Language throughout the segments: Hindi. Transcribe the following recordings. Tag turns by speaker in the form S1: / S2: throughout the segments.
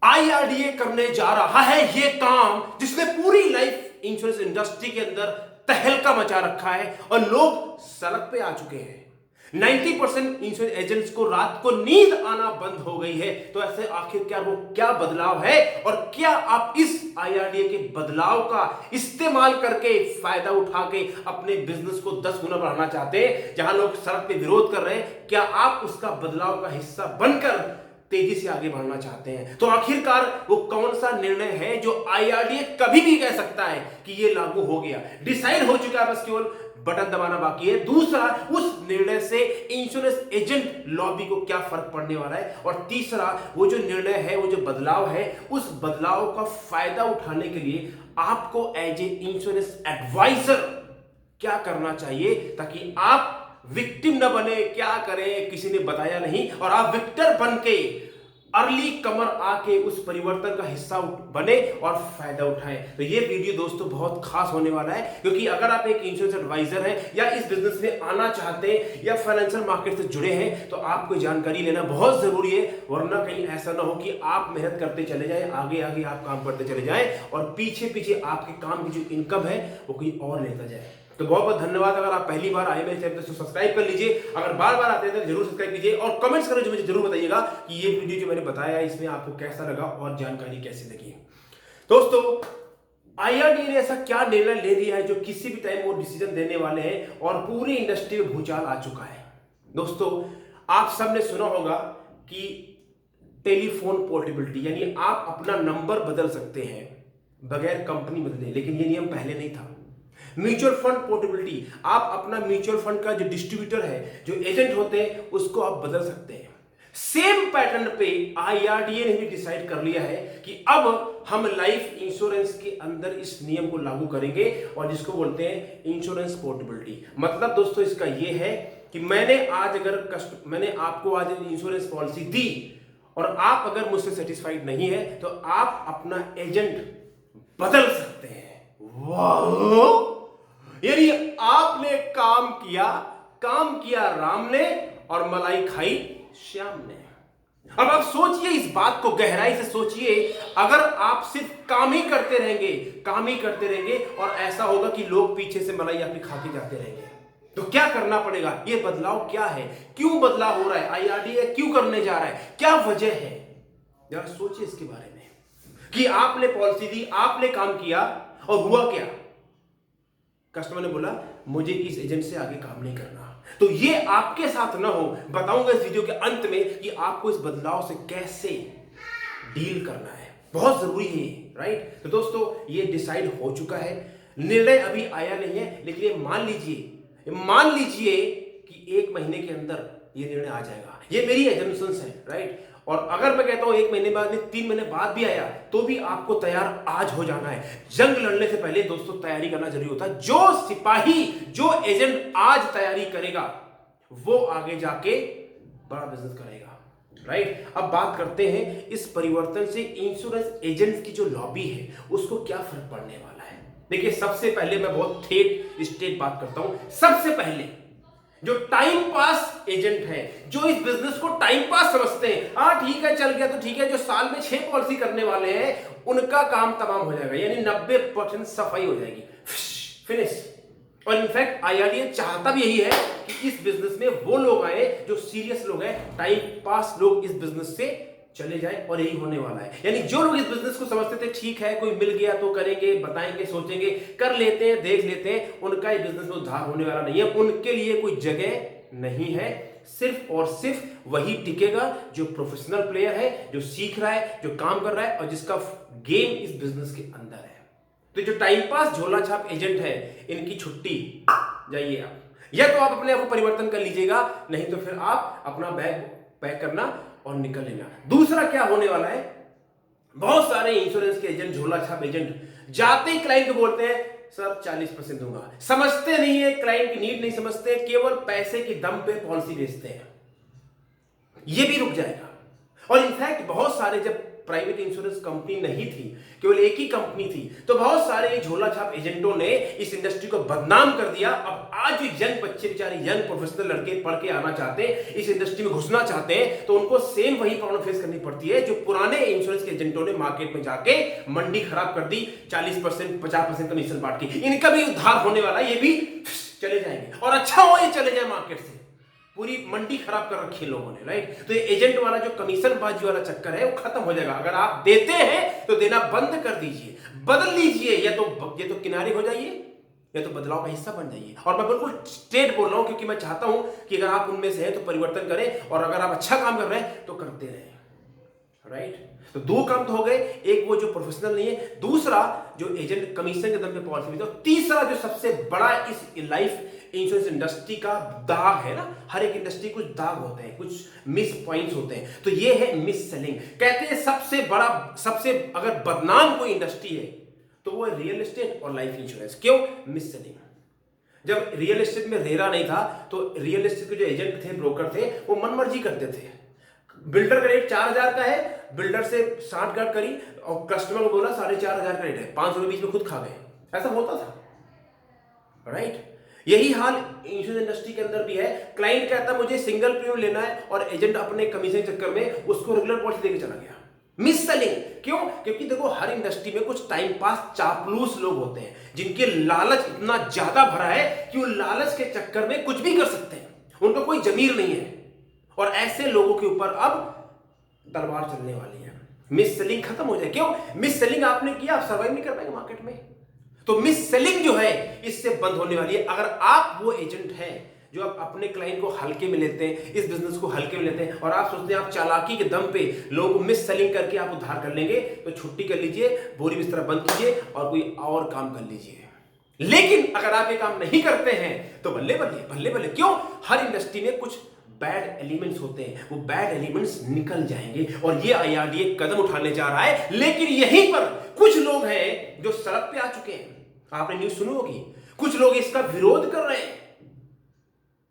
S1: आईआरडीए करने जा रहा है ये काम जिसने पूरी लाइफ इंश्योरेंस इंडस्ट्री के अंदर तहलका मचा रखा है और लोग सड़क पे आ चुके हैं। 90% इंश्योरेंस एजेंट्स को रात को नींद आना बंद हो गई है। तो ऐसे आखिरकार वो क्या बदलाव है और क्या आप इस आईआरडीए के बदलाव का इस्तेमाल करके फायदा उठा के अपने बिजनेस को 10 गुना बढ़ाना चाहते हैं? जहां लोग सड़क पे विरोध कर रहे हैं, क्या आप उसका बदलाव का हिस्सा बनकर तेजी से आगे बढ़ना चाहते हैं? तो आखिरकार वो कौन सा निर्णय है जो आईआरडीए कभी भी कह सकता है कि ये लागू हो गया, डिसाइड हो चुका है, बस केवल बटन दबाना बाकी है। दूसरा, उस निर्णय से इंश्योरेंस एजेंट लॉबी को क्या फर्क पड़ने वाला है? और तीसरा, वो जो निर्णय है, वो जो बदलाव है, उस बदलाव का फायदा उठाने के लिए आपको एज ए इंश्योरेंस एडवाइजर क्या करना चाहिए ताकि आप विक्टिम न बने। क्या करें किसी ने बताया नहीं और आप विक्टर बन के अर्ली कमर आके उस परिवर्तन का हिस्सा बने और फायदा उठाएं। तो ये वीडियो दोस्तों बहुत खास होने वाला है, क्योंकि अगर आप एक इंश्योरेंस एडवाइजर हैं या इस बिजनेस में आना चाहते हैं या फाइनेंशियल मार्केट से जुड़े हैं तो आपको जानकारी लेना बहुत जरूरी है। वरना कहीं ऐसा ना हो कि आप मेहनत करते चले जाएं, आगे आगे आप काम करते चले जाएं और पीछे पीछे आपके काम की जो इनकम है वो कोई और लेता जाए। तो बहुत बहुत धन्यवाद। अगर आप पहली बार आए मेरे चैनल तो सब्सक्राइब कर लीजिए, अगर बार बार आते हैं तो जरूर सब्सक्राइब कीजिए और कमेंट्स करें, जो मुझे जरूर बताइएगा कि ये वीडियो जो मैंने बताया इसमें आपको कैसा लगा और जानकारी कैसी लगी। दोस्तों, आईआरडीए ने ऐसा क्या निर्णय ले लिया है जो किसी भी टाइम वो डिसीजन देने वाले हैं और पूरी इंडस्ट्री में भूचाल आ चुका है। दोस्तों, आप सबने सुना होगा कि टेलीफोन पोर्टेबिलिटी, यानी आप अपना नंबर बदल सकते हैं बगैर कंपनी बदले, लेकिन ये नियम पहले नहीं था। म्यूचुअल फंड पोर्टेबिलिटी, आप अपना म्यूचुअल फंड का जो डिस्ट्रीब्यूटर है, जो एजेंट होते हैं, उसको आप बदल सकते हैं। सेम पैटर्न पे आईआरडीए ने भी डिसाइड कर लिया है कि अब हम लाइफ इंश्योरेंस के अंदर इस नियम को लागू करेंगे और जिसको बोलते हैं इंश्योरेंस पोर्टेबिलिटी। मतलब दोस्तों इसका यह है कि मैंने आपको आज इंश्योरेंस पॉलिसी दी और आप अगर मुझसे सेटिस्फाइड नहीं है तो आप अपना एजेंट बदल सकते हैं। वाह! यानी आपने काम किया राम ने और मलाई खाई श्याम ने। अब आप सोचिए, इस बात को गहराई से सोचिए। अगर आप सिर्फ काम ही करते रहेंगे और ऐसा होगा कि लोग पीछे से मलाई आपकी खाते जाते रहेंगे, तो क्या करना पड़ेगा? ये बदलाव क्या है? क्यों बदलाव हो रहा है? आईआरडीए क्यों करने जा रहा है? क्या वजह है? जरा सोचिए इसके बारे में कि आपने पॉलिसी दी, आपने काम किया और हुआ क्या? कस्टमर ने बोला मुझे इस एजेंट से आगे काम नहीं करना। तो ये आपके साथ ना हो, बताऊंगा इस वीडियो के अंत में कि आपको इस बदलाव से कैसे डील करना है। बहुत जरूरी है, राइट? तो दोस्तों, ये डिसाइड हो चुका है, निर्णय अभी आया नहीं है, लेकिन ये मान लीजिए कि 1 महीने के अंदर ये निर्णय आ जाएगा। ये मेरी एजम्पशंस है, राइट? और अगर मैं कहता हूं 1 महीने बाद नहीं, 3 महीने बाद भी आया तो भी आपको तैयार आज हो जाना है। जंग लड़ने से पहले दोस्तों तैयारी करना जरूरी होता है। जो सिपाही, जो एजेंट आज तैयारी करेगा वो आगे जाके बड़ा बिजनेस करेगा, राइट? अब बात करते हैं इस परिवर्तन से इंश्योरेंस एजेंट की जो लॉबी है उसको क्या फर्क पड़ने वाला है। देखिए, सबसे पहले मैं बहुत स्टेट बात करता हूं। सबसे पहले जो टाइम पास एजेंट है, जो इस बिजनेस को टाइम पास समझते हैं, हाँ ठीक है चल गया तो ठीक है, जो साल में 6 पॉलिसी करने वाले हैं उनका काम तमाम हो जाएगा, यानी 90% सफाई हो जाएगी, फिनिश। और इनफैक्ट आईआरडीए चाहता भी यही है कि इस बिजनेस में वो लोग आए जो सीरियस लोग हैं, टाइम पास लोग इस बिजनेस से चले जाए, और यही होने वाला है। यानी जो लोग इस बिजनेस को समझते थे ठीक है कोई मिल गया तो करेंगे, बताएंगे, सोचेंगे, कर लेते हैं, देख लेते हैं, उनका ये बिजनेस में उद्धार होने वाला नहीं है। उनके लिए कोई जगह नहीं है। सिर्फ और सिर्फ वही टिकेगा जो प्रोफेशनल प्लेयर है, जो सीख रहा है, जो काम कर रहा है और जिसका गेम इस बिजनेस के अंदर है। तो जो टाइम पास झोला छाप एजेंट है, इनकी छुट्टी, जाइए आप, या तो आप अपने आप को परिवर्तन कर लीजिएगा, नहीं तो फिर आप अपना बैग पैक करना और निकल लेना। दूसरा क्या होने वाला है, बहुत सारे इंश्योरेंस के एजेंट, झोला छाप एजेंट जाते ही क्लाइंट को बोलते हैं सर 40% दूंगा। समझते नहीं है, क्लाइंट की नीड नहीं समझते, केवल पैसे के दम पे पॉलिसी बेचते हैं। ये भी रुक जाएगा। और इनफैक्ट बहुत सारे, जब प्राइवेट इंश्योरेंस कंपनी नहीं थी, केवल एक ही कंपनी थी, तो बहुत सारे झोला छाप एजेंटों ने इस इंडस्ट्री को बदनाम कर दिया। अब आज यंग बच्चे, बेचारे यंग प्रोफेशनल लड़के पढ़ के आना चाहते हैं, इस इंडस्ट्री में घुसना चाहते हैं, तो उनको सेम वही प्रॉब्लम फेस करनी पड़ती है जो पुराने इंश्योरेंस के एजेंटों ने मार्केट में जाके मंडी खराब कर दी, 40% 50% कमीशन बांट के। इनका भी उद्धार होने वाला, ये भी चले जाएंगे, और अच्छा हो ये चले जाए मार्केट से। पूरी मंडी खराब कर रखी है लोगों ने, राइट। तो ये एजेंट वाला जो कमीशन बाजी वाला चक्कर है वो खत्म हो जाएगा। अगर आप देते हैं तो देना बंद कर दीजिए, बदल लीजिए, या तो किनारे हो जाइए या तो बदलाव का हिस्सा बन जाइए। और मैं बिल्कुल स्ट्रेट बोल रहा हूं, क्योंकि मैं चाहता हूं कि अगर आप उनमें से हैं तो परिवर्तन करें, और अगर आप अच्छा काम कर रहे हैं तो करते रहें, राइट। तो दो काम तो हो गए, एक वो जो प्रोफेशनल नहीं है, दूसरा जो एजेंट कमीशन के दम पे पॉलिसी देते हैं, और तीसरा जो सबसे बड़ा इस लाइफ इंश्योरेंस इंडस्ट्री का दाग है ना, हर एक इंडस्ट्री कुछ दाग होते हैं, कुछ मिस पॉइंट्स होते हैं, तो ये है मिस सेलिंग। कहते हैं सबसे बड़ा, सबसे अगर बदनाम कोई इंडस्ट्री है तो वो है रियल एस्टेट और लाइफ इंश्योरेंस। क्यों? Miss selling. जब रियल एस्टेट में रेरा नहीं था तो रियल एस्टेट के जो एजेंट थे, ब्रोकर थे, वो मनमर्जी करते थे। बिल्डर का रेट 4,000 का है, बिल्डर से 60 गार्ड करी और कस्टमर को बोला 4,500 का रेट है, 500 के बीच में खुद खा गए। ऐसा होता था, राइट। यही हाल इंश्योरेंस इंडस्ट्री के अंदर भी है। क्लाइंट कहता है मुझे सिंगल प्रीमियम लेना है, और एजेंट अपने कमीशन के चक्कर में उसको रेगुलर पॉलिसी देके चला गया। Miss selling. क्यों? क्योंकि देखो हर इंडस्ट्री में कुछ टाइम पास चापलूस लोग होते हैं, जिनके लालच इतना ज्यादा भरा है कि वो लालच के चक्कर में कुछ भी कर सकते हैं, उनको कोई जमीर नहीं है, और ऐसे लोगों के ऊपर अब तलवार चलने वाली है। मिस सेलिंग खत्म हो जाए। क्यों? मिस सेलिंग आपने किया, आप सर्वाइव नहीं कर पाएंगे मार्केट में। तो मिस सेलिंग जो है इससे बंद होने वाली है। अगर आप वो एजेंट हैं जो आप अपने क्लाइंट को हल्के में लेते हैं, इस बिजनेस को हल्के में लेते हैं, और आप सोचते हैं आप चालाकी के दम पे लोगों को मिस सेलिंग करके आप उधार कर लेंगे, तो छुट्टी कर लीजिए, बोरी बिस्तरा बंद कीजिए और कोई और काम कर लीजिए। लेकिन अगर आप ये काम नहीं करते हैं तो बल्ले बल्ले बल्ले बल्ले। क्यों? हर इंडस्ट्री में कुछ बैड एलिमेंट्स होते हैं, वो बैड एलिमेंट्स निकल जाएंगे, और ये IRDA कदम उठाने जा रहा है। लेकिन यहीं पर कुछ लोग हैं जो सड़क पे आ चुके हैं, आपने न्यूज सुनी होगी, कुछ लोग इसका विरोध कर रहे हैं।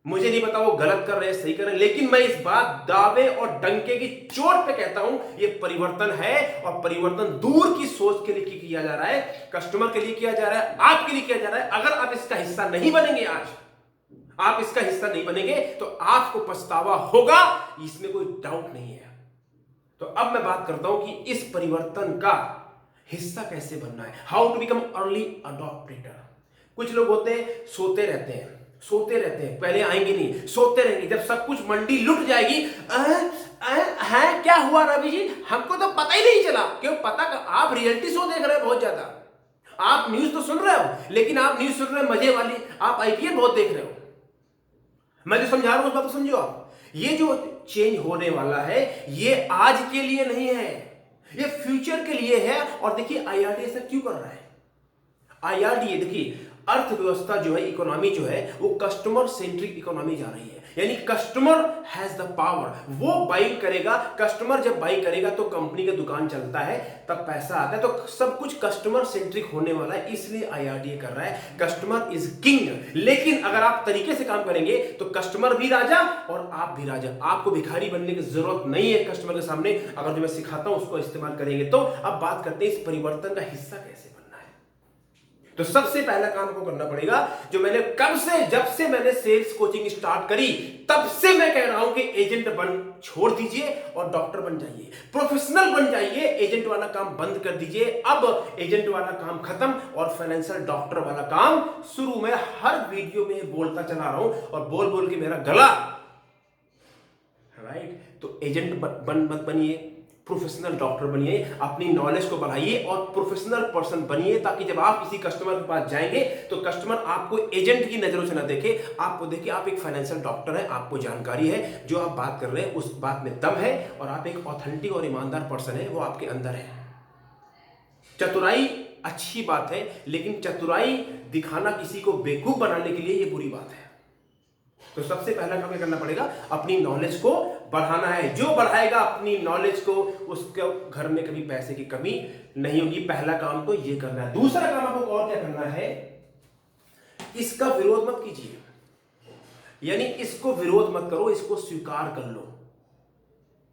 S1: मुझे नहीं पता वो गलत कर रहे हैं सही कर रहे हैं, लेकिन मैं इस बात दावे और डंके की चोट पे कहता हूं ये परिवर्तन है, और परिवर्तन दूर की सोच के लिए किया जा रहा है, कस्टमर के लिए किया जा रहा है, आपके लिए किया जा रहा है। अगर आप इसका हिस्सा नहीं बनेंगे, आज आप इसका हिस्सा नहीं बनेंगे तो आपको पछतावा होगा, इसमें कोई डाउट नहीं है। तो अब मैं बात करता हूं कि इस परिवर्तन का हिस्सा कैसे बनना है, how to become early adopter. कुछ लोग होते हैं सोते रहते हैं, सोते रहते हैं, पहले आएंगे नहीं, सोते रहेंगे, जब सब कुछ मंडी लुट जाएगी, है क्या हुआ रवि जी, हमको तो पता ही नहीं चला। क्यों पता? आप रियलिटी शो देख रहे हो बहुत ज्यादा, आप न्यूज तो सुन रहे हो, लेकिन आप न्यूज सुन रहे हो मजे वाली, आप IPL बहुत देख रहे हो। मैं जो समझा रहा हूं उस बात को समझो आप। ये जो चेंज होने वाला है ये आज के लिए नहीं है, ये फ्यूचर के लिए है। और देखिए IRDA ऐसा क्यों कर रहा है? IRDA देखिए, अर्थव्यवस्था जो है, इकोनॉमी जो है, वो कस्टमर सेंट्रिक इकोनॉमी जा रही है, यानी कस्टमर हैज द पावर, वो बाइंग करेगा। कस्टमर जब बाइंग करेगा तो कंपनी का दुकान चलता है, तब पैसा आता है, तो सब कुछ कस्टमर सेंट्रिक होने वाला है। इसलिए IRDA कर रहा है, कस्टमर इज किंग। लेकिन अगर आप तरीके से काम करेंगे तो कस्टमर भी राजा और आप भी राजा, आपको भिखारी बनने की जरूरत नहीं है कस्टमर के सामने। अगर जो मैं सिखाता हूं उसको इस्तेमाल करेंगे तो। अब बात करते हैं इस परिवर्तन का हिस्सा कैसे। तो सबसे पहला काम को करना पड़ेगा, जो मैंने कब से, जब से मैंने सेल्स कोचिंग स्टार्ट करी तब से मैं कह रहा हूं कि एजेंट बन छोड़ दीजिए और डॉक्टर बन जाइए, प्रोफेशनल बन जाइए। एजेंट वाला काम बंद कर दीजिए, अब एजेंट वाला काम खत्म और फाइनेंशियल डॉक्टर वाला काम शुरू में हर वीडियो में बोलता चला रहा हूं, और बोल बोल के मेरा गला, राइट। तो एजेंट मत बनिए, प्रोफेशनल डॉक्टर बनिए, अपनी नॉलेज को बढ़ाइए और प्रोफेशनल पर्सन बनिए, ताकि जब आप किसी कस्टमर के पास जाएंगे तो कस्टमर आपको एजेंट की नजरों से ना देखे, आपको देखे आप एक फाइनेंशियल डॉक्टर है, आपको जानकारी है, जो आप बात कर रहे हैं उस बात में दम है, और आप एक ऑथेंटिक और ईमानदार पर्सन है, वो आपके अंदर है। चतुराई अच्छी बात है, लेकिन चतुराई दिखाना किसी को बेवकूफ बनाने के लिए ये बुरी बात है। तो सबसे पहला काम क्या करना पड़ेगा, अपनी नॉलेज को बढ़ाना है। जो बढ़ाएगा अपनी नॉलेज को, उसके घर में कभी पैसे की कमी नहीं होगी। पहला काम तो ये करना है। दूसरा काम आपको और क्या करना है, इसका विरोध मत कीजिए, यानी इसको विरोध मत करो, इसको स्वीकार कर लो।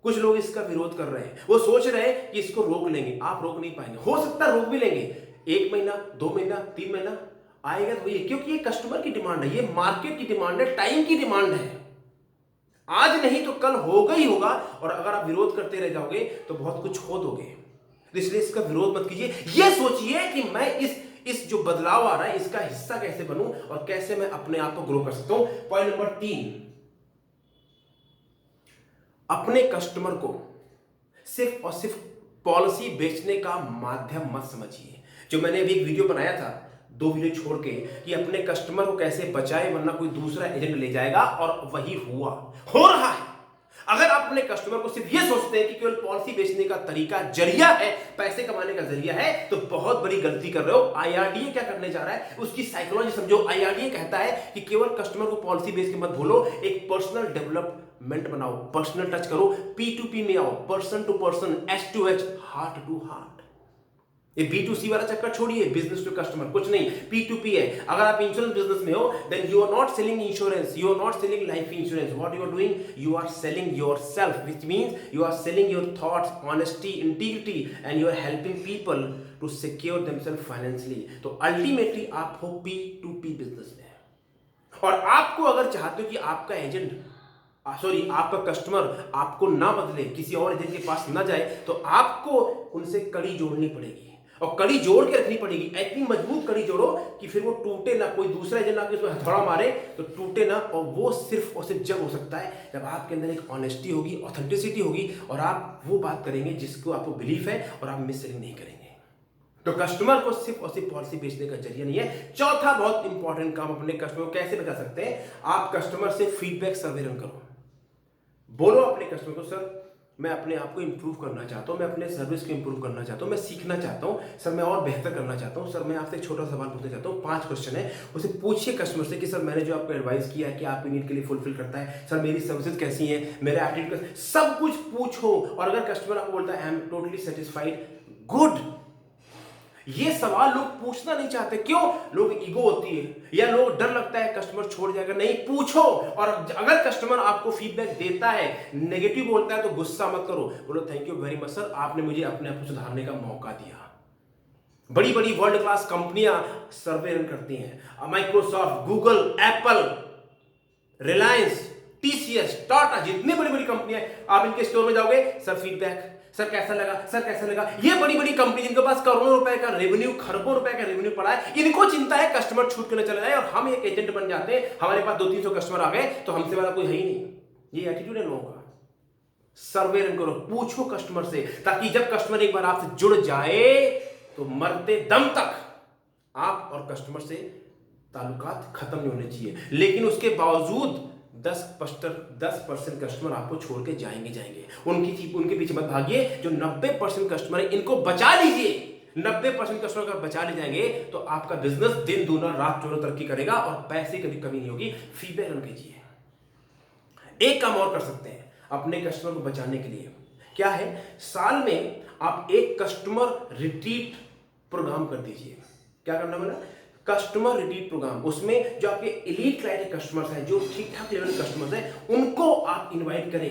S1: कुछ लोग इसका विरोध कर रहे हैं, वो सोच रहे हैं कि इसको रोक लेंगे। आप रोक नहीं पाएंगे। हो सकता है रोक भी लेंगे, 1 महीना, 2 महीना, 3 महीना आएगा तो ये, क्योंकि ये कस्टमर की डिमांड है, ये मार्केट की डिमांड है, टाइम की डिमांड है। आज नहीं तो कल होगा ही होगा। और अगर आप विरोध करते रह जाओगे तो बहुत कुछ खो दोगे। तो इसलिए इसका विरोध मत कीजिए। ये सोचिए कि मैं इस जो बदलाव आ रहा है इसका हिस्सा कैसे बनूं और कैसे मैं अपने आप को ग्रो कर सकता हूं। पॉइंट नंबर 3, अपने कस्टमर को सिर्फ और सिर्फ पॉलिसी बेचने का माध्यम मत समझिए। जो मैंने अभी एक वीडियो बनाया था, 2 वीडियो छोड़ के, कि अपने कस्टमर को कैसे बचाए वरना कोई दूसरा एजेंट ले जाएगा, और वही हो रहा है। अगर आप अपने कस्टमर को सिर्फ ये सोचते हैं कि केवल पॉलिसी बेचने का तरीका जरिया है, पैसे कमाने का जरिया है, तो बहुत बड़ी गलती कर रहे हो। IRDA क्या करने जा रहा है उसकी साइकोलॉजी समझो। IRDA कहता है कि केवल कस्टमर को पॉलिसी बेच के मत भूलो, एक पर्सनल डेवलपमेंट बनाओ, पर्सनल टच करो, P2P में आओ, person to person, H2H, heart to heart. ये B2C वाला चक्कर छोड़िए, बिजनेस टू कस्टमर कुछ नहीं, P2P है। अगर आप इंश्योरेंस बिजनेस में हो, then you are not selling insurance, you are not selling life insurance. What you are doing, you are selling yourself, which means you are selling your thoughts, honesty, integrity, and you are helping people to secure themselves financially. तो अल्टीमेटली आप हो P2P बिजनेस में। और आपको अगर चाहते हो कि आपका एजेंट आपका कस्टमर आपको ना बदले, किसी और एजेंट के पास ना जाए, तो आपको उनसे कड़ी जोड़नी पड़ेगी, और कड़ी जोड़ के रखनी पड़ेगी। इतनी मजबूत कड़ी जोड़ो कि फिर वो टूटे ना, कोई दूसरा एजेंट आके उसमें हथौड़ा मारे तो टूटे ना। और वो सिर्फ और सिर्फ जब हो सकता है जब आपके अंदर एक ऑनेस्टी होगी, ऑथेंटिसिटी होगी, और आप वो बात करेंगे जिसको आपको बिलीफ है, और आप मिस सेलिंग नहीं करेंगे। तो कस्टमर को सिर्फ और सिर्फ पॉलिसी बेचने का जरिया नहीं है। चौथा बहुत इंपॉर्टेंट काम, अपने कस्टमर को कैसे बचा सकते हैं, आप कस्टमर से फीडबैक सर्वे रन करो। बोलो अपने कस्टमर को, सर मैं अपने आप को इंप्रूव करना चाहता हूँ, मैं अपने सर्विस को इंप्रूव करना चाहता हूँ, मैं सीखना चाहता हूँ, सर मैं और बेहतर करना चाहता हूँ। सर मैं आपसे एक छोटा सवाल पूछना चाहता हूँ, 5 क्वेश्चन है, उसे पूछिए कस्टमर से कि सर मैंने जो आपको एडवाइस किया है कि आपकी नीड के लिए फुलफिल करता है, सर मेरी सर्विसेज कैसी हैं, मेरा एटीट्यूड, सब कुछ पूछो। और अगर कस्टमर आपको बोलता है I am totally satisfied, good. ये सवाल लोग पूछना नहीं चाहते, क्यों? लोग ईगो होती है, या लोग डर लगता है कस्टमर छोड़ जाएगा। नहीं, पूछो। और अगर कस्टमर आपको फीडबैक देता है, नेगेटिव बोलता है, तो गुस्सा मत करो, बोलो thank you very much sir, आपने मुझे अपने आप को सुधारने का मौका दिया। बड़ी बड़ी वर्ल्ड क्लास कंपनियां सर्वे रन करती हैं, Microsoft, Google, Apple, Reliance, TCS, Tata, जितनी बड़ी बड़ी कंपनियां, आप इनके स्टोर में जाओगे, सर फीडबैक, सर कैसा लगा, सर कैसा लगा। ये बड़ी बड़ी कंपनी जिनके पास करोड़ों रुपए का रेवेन्यू, खरबों रुपए का रेवेन्यू पड़ा है, इनको चिंता है कस्टमर छूट के न चले जाए, और हम एक एजेंट बन जाते हैं, हमारे पास 200-300 कस्टमर आ गए तो हमसे वाला कोई है ही नहीं। ये एटीट्यूड है लोगों का। सर्वे रन करो, पूछो कस्टमर से, ताकि जब कस्टमर एक बार आपसे जुड़ जाए तो मरते दम तक आप और कस्टमर से ताल्लुकात खत्म नहीं होने चाहिए। लेकिन उसके बावजूद 10% कस्टमर आपको छोड़ के जाएंगे। उनके पीछे मत भागिए। जो 90% कस्टमर है, इनको बचा लीजिए। 90% कस्टमर अगर बचा ले जाएंगे तो आपका बिजनेस दिन दूना रात चौगुना तरक्की करेगा, और पैसे की कभी नहीं होगी। फीडबैक रन कीजिए। एक काम और कर सकते हैं अपने कस्टमर को बचाने के लिए, क्या है, साल में आप एक कस्टमर रिट्रीट प्रोग्राम कर दीजिए। क्या करना मैंने, कस्टमर रिट्रीट प्रोग्राम। उसमें जो आपके एलीट क्लाइंट कस्टमर्स हैं, जो ठीक ठाक लेवल के कस्टमर्स हैं, उनको आप इनवाइट करें।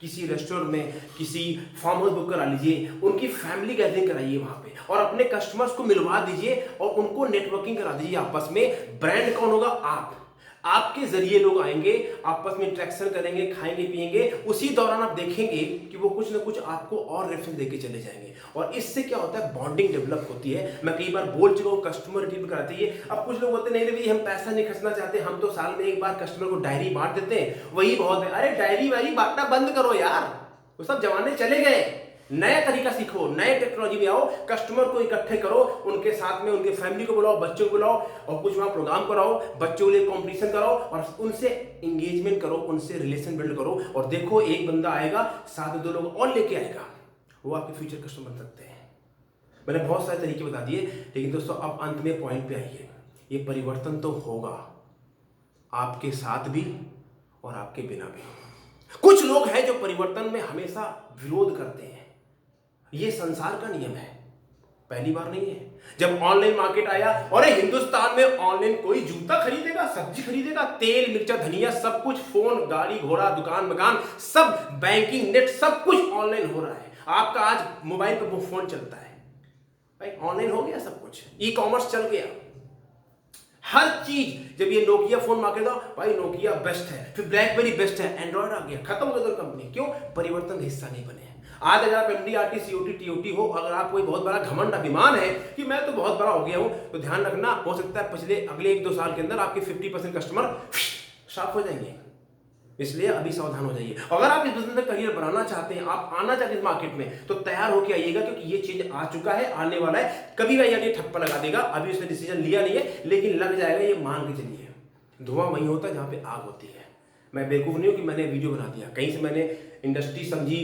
S1: किसी रेस्टोरेंट में, किसी फार्म हाउस बुक करा लीजिए, उनकी फैमिली गैदरिंग कराइए वहां पे, और अपने कस्टमर्स को मिलवा दीजिए, और उनको नेटवर्किंग करा दीजिए आपस में। ब्रांड कौन होगा? आपके जरिए लोग आएंगे, आपस में इंटरेक्शन करेंगे, खाएंगे पिएंगे। उसी दौरान आप देखेंगे कि वो कुछ ना कुछ आपको और रेफरेंस देके चले जाएंगे, और इससे क्या होता है, बॉन्डिंग डेवलप होती है। मैं कई बार बोल चुका हूं, कस्टमर रिट्रीट कराते हैं। अब कुछ लोग बोलते नहीं रवि, हम पैसा नहीं खर्चना चाहते, हम तो साल में एक बार कस्टमर को डायरी बांट देते हैं, वही बहुत है। अरे डायरी वायरी बांटना बंद करो यार, वो सब जमाने चले गए। नया तरीका सीखो, नए टेक्नोलॉजी में आओ, कस्टमर को इकट्ठे करो, उनके साथ में उनके फैमिली को बुलाओ, बच्चों को बुलाओ, और कुछ वहां प्रोग्राम कराओ, बच्चों के लिए कॉम्पिटिशन कराओ, और उनसे एंगेजमेंट करो, उनसे रिलेशन बिल्ड करो। और देखो, एक बंदा आएगा, साथ में 2 लोग और लेके आएगा, वो आपके फ्यूचर कस्टमर बन सकते हैं। मैंने बहुत सारे तरीके बता दिए, लेकिन दोस्तों अब अंत में पॉइंट पे आइए। ये परिवर्तन तो होगा, आपके साथ भी और आपके बिना भी। कुछ लोग हैं जो परिवर्तन में हमेशा विरोध करते हैं। ये संसार का नियम है। पहली बार नहीं है। जब ऑनलाइन मार्केट आया, और हिंदुस्तान में ऑनलाइन कोई जूता खरीदेगा, सब्जी खरीदेगा, तेल मिर्चा धनिया सब कुछ, फोन गाड़ी घोड़ा दुकान मकान सब, बैंकिंग नेट सब कुछ ऑनलाइन हो रहा है। आपका आज मोबाइल पर वो फोन चलता है भाई, ऑनलाइन हो गया सब कुछ, ई कॉमर्स चल गया हर चीज। जब ये नोकिया फोन मार्केट था भाई, नोकिया बेस्ट है, फिर ब्लैकबेरी बेस्ट है, एंड्रॉइड आ गया, खत्म हो गया कंपनी। क्यों? परिवर्तन का हिस्सा नहीं बने। आज अगर आप MD, RT, COT, TOT हो, अगर आप कोई बहुत बड़ा घमंड अभिमान है कि मैं तो बहुत बड़ा हो गया हूं, तो ध्यान रखना, हो सकता है अगले 1-2 साल के अंदर आपके 50% कस्टमर साफ हो जाएंगे। इसलिए अभी सावधान हो जाइए। अगर आप इस बिजनेस में करियर बनाना चाहते हैं, आप आना चाहते हैं इस मार्केट में, तो तैयार होकर आइएगा, क्योंकि ये चीज आ चुका है, आने वाला है। कभी भी ये ठप्पा लगा देगा, अभी उसने डिसीजन लिया नहीं है, लेकिन लग जाएगा, ये मान के चलिए। धुआं वहीं होता है जहां पे आग होती है। मैं बेवकूफ नहीं हूं कि मैंने वीडियो बना दिया, कहीं से मैंने इंडस्ट्री समझी,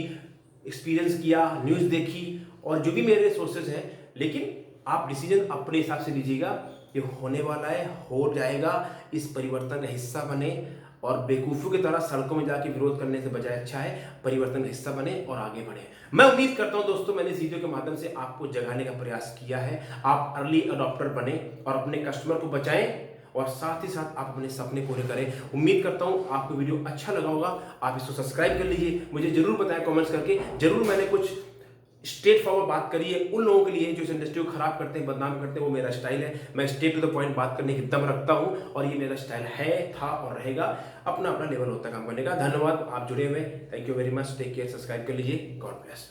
S1: एक्सपीरियंस किया, न्यूज देखी, और जो भी मेरे सोर्सेज हैं, लेकिन आप डिसीजन अपने हिसाब से लीजिएगा। ये होने वाला है, हो जाएगा, इस परिवर्तन का हिस्सा बने, और बेवकूफ़ों की तरह सड़कों में जाके विरोध करने से बजाय अच्छा है परिवर्तन का हिस्सा बने और आगे बढ़े। मैं उम्मीद करता हूं दोस्तों, मैंने इस वीडियो के माध्यम से आपको जगाने का प्रयास किया है। आप अर्ली अडॉप्टर बने और अपने कस्टमर को बचाएं, और साथ ही साथ आप अपने सपने पूरे करें। उम्मीद करता हूं आपको वीडियो अच्छा लगा होगा। आप इसको सब्सक्राइब कर लीजिए, मुझे जरूर बताएं कमेंट्स करके। जरूर मैंने कुछ स्ट्रेट फॉरवर्ड बात करी है उन लोगों के लिए जो इस इंडस्ट्री को खराब करते हैं, बदनाम करते हैं। वो मेरा स्टाइल है, मैं स्ट्रेट टू द पॉइंट बात करने की दम रखता हूं, और ये मेरा स्टाइल है, था और रहेगा। अपना अपना लेवल होता है काम करने का। धन्यवाद, आप जुड़े हुए, thank you very much, take care, subscribe कर लीजिए, गॉड ब्लेस।